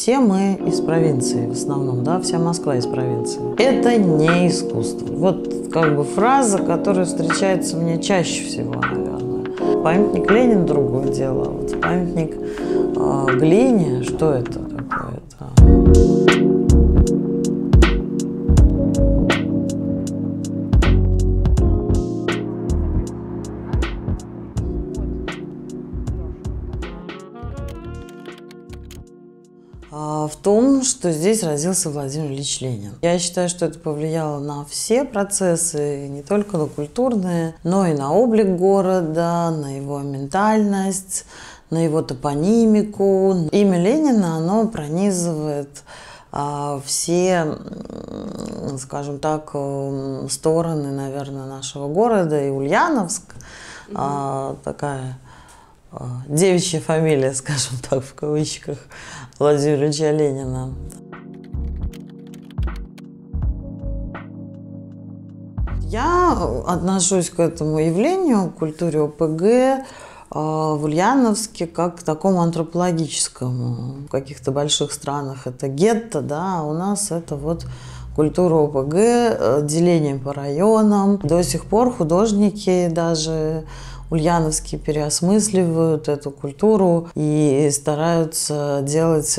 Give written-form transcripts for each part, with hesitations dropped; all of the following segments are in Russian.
все мы из провинции в основном, да, вся Москва из провинции. Это не искусство. Вот как бы фраза, которая встречается мне чаще всего, наверное. Памятник Ленину — другое дело. Вот памятник глине, что это такое-то? В том, что здесь родился Владимир Ильич Ленин. Я считаю, что это повлияло на все процессы, не только на культурные, но и на облик города, на его ментальность, на его топонимику. Имя Ленина, оно пронизывает все, скажем так, стороны, наверное, нашего города. И Ульяновск, такая девичья фамилия, скажем так, в кавычках, Владимира Ильича Ленина. Я отношусь к этому явлению, к культуре ОПГ в Ульяновске, как к такому антропологическому. В каких-то больших странах это гетто, да, а у нас это вот культура ОПГ, деление по районам. До сих пор художники даже ульяновские переосмысливают эту культуру и стараются делать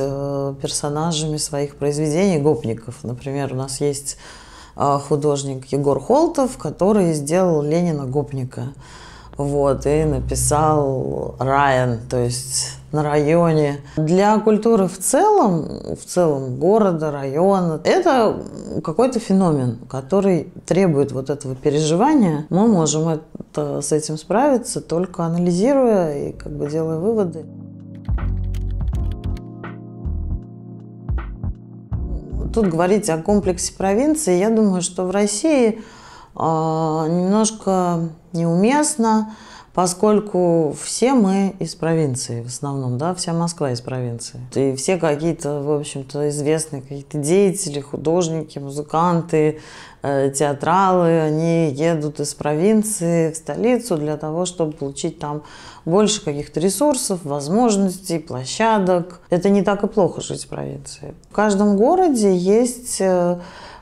персонажами своих произведений гопников. Например, у нас есть художник Егор Холтов, который сделал Ленина гопника. Вот, и написал «Район», то есть на районе. Для культуры в целом города, района, это какой-то феномен, который требует вот этого переживания. Мы можем с этим справиться, только анализируя и как бы делая выводы. Тут говорить о комплексе провинции, я думаю, что в России немножко неуместно, поскольку все мы из провинции в основном, да, вся Москва из провинции. И все какие-то, в общем-то, известные какие-то деятели, художники, музыканты, театралы, они едут из провинции в столицу для того, чтобы получить там больше каких-то ресурсов, возможностей, площадок. Это не так и плохо жить в провинции. В каждом городе есть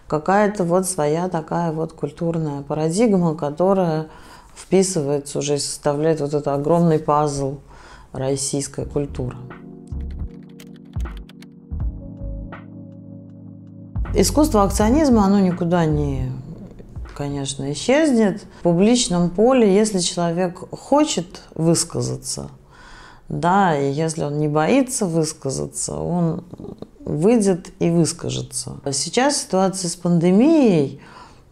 какая-то вот своя такая вот культурная парадигма, которая вписывается уже и составляет вот этот огромный пазл российской культуры. Искусство акционизма, оно никуда не, конечно, исчезнет. В публичном поле, если человек хочет высказаться, да, и если он не боится высказаться, он выйдет и выскажется. Сейчас ситуация с пандемией,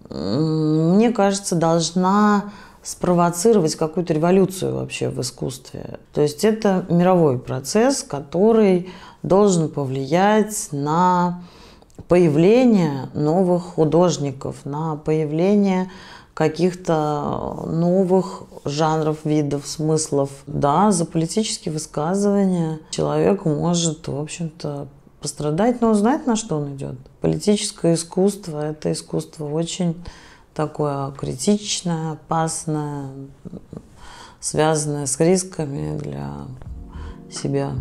мне кажется, должна спровоцировать какую-то революцию вообще в искусстве. То есть это мировой процесс, который должен повлиять на появление новых художников, на появление каких-то новых жанров, видов, смыслов. Да, за политические высказывания человек может, в общем-то, пострадать, но он знает, на что он идет. Политическое искусство – это искусство очень такое критичное, опасное, связанное с рисками для себя.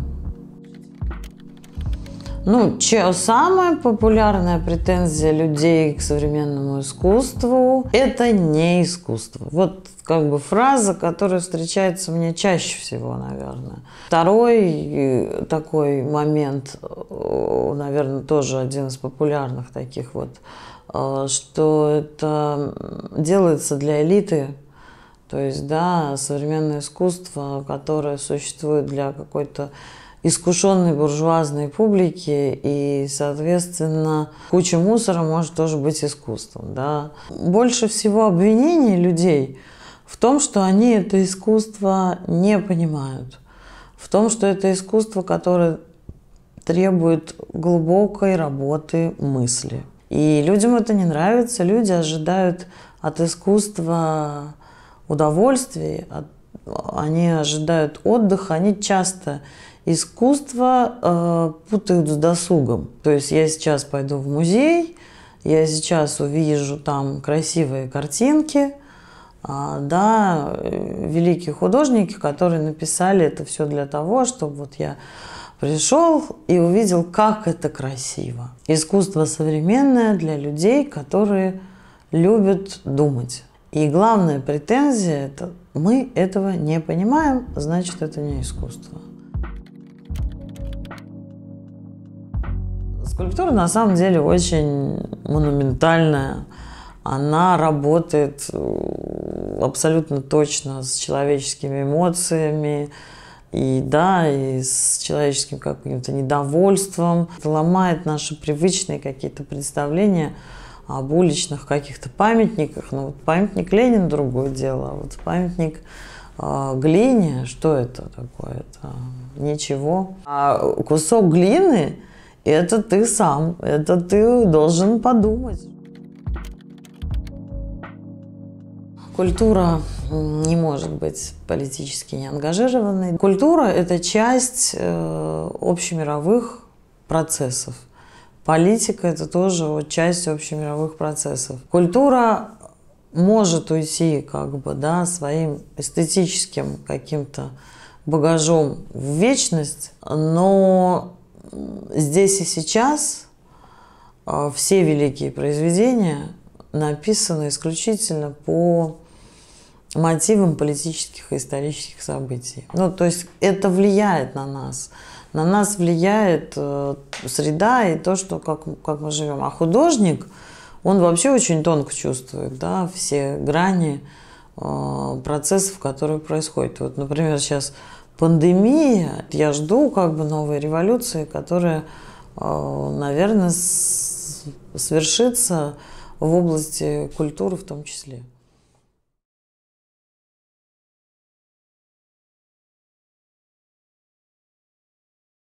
Ну, самая популярная претензия людей к современному искусству – это не искусство. Вот как бы фраза, которая встречается мне чаще всего, наверное. Второй такой момент, наверное, тоже один из популярных таких вот, что это делается для элиты. То есть, да, современное искусство, которое существует для какой-то искушенной буржуазной публики, и, соответственно, куча мусора может тоже быть искусством. Да. Больше всего обвинений людей в том, что они это искусство не понимают, в том, что это искусство, которое требует глубокой работы мысли. И людям это не нравится, люди ожидают от искусства удовольствия, они ожидают отдыха, они часто искусство путают с досугом. То есть я сейчас пойду в музей, я сейчас увижу там красивые картинки, да, великие художники, которые написали это все для того, чтобы вот я пришел и увидел, как это красиво. Искусство современное для людей, которые любят думать. И главная претензия – это мы этого не понимаем, значит, это не искусство. Скульптура на самом деле очень монументальная. Она работает абсолютно точно с человеческими эмоциями, и с человеческим каким-то недовольством. Это ломает наши привычные какие-то представления об уличных каких-то памятниках. Ну, вот памятник Ленину — другое дело, а вот памятник глине, что это такое? Это ничего. А кусок глины — это ты сам, это ты должен подумать. Культура не может быть политически неангажированной. Культура – это часть общемировых процессов. Политика – это тоже часть общемировых процессов. Культура может уйти своим эстетическим каким-то багажом в вечность, но здесь и сейчас все великие произведения написаны исключительно по мотивам политических и исторических событий. Ну, то есть это влияет на нас. На нас влияет среда и то, что, как мы живем. А художник, он вообще очень тонко чувствует, да, все грани процессов, которые происходят. Вот, например, сейчас пандемия. Я жду новой революции, которая, наверное, свершится в области культуры в том числе.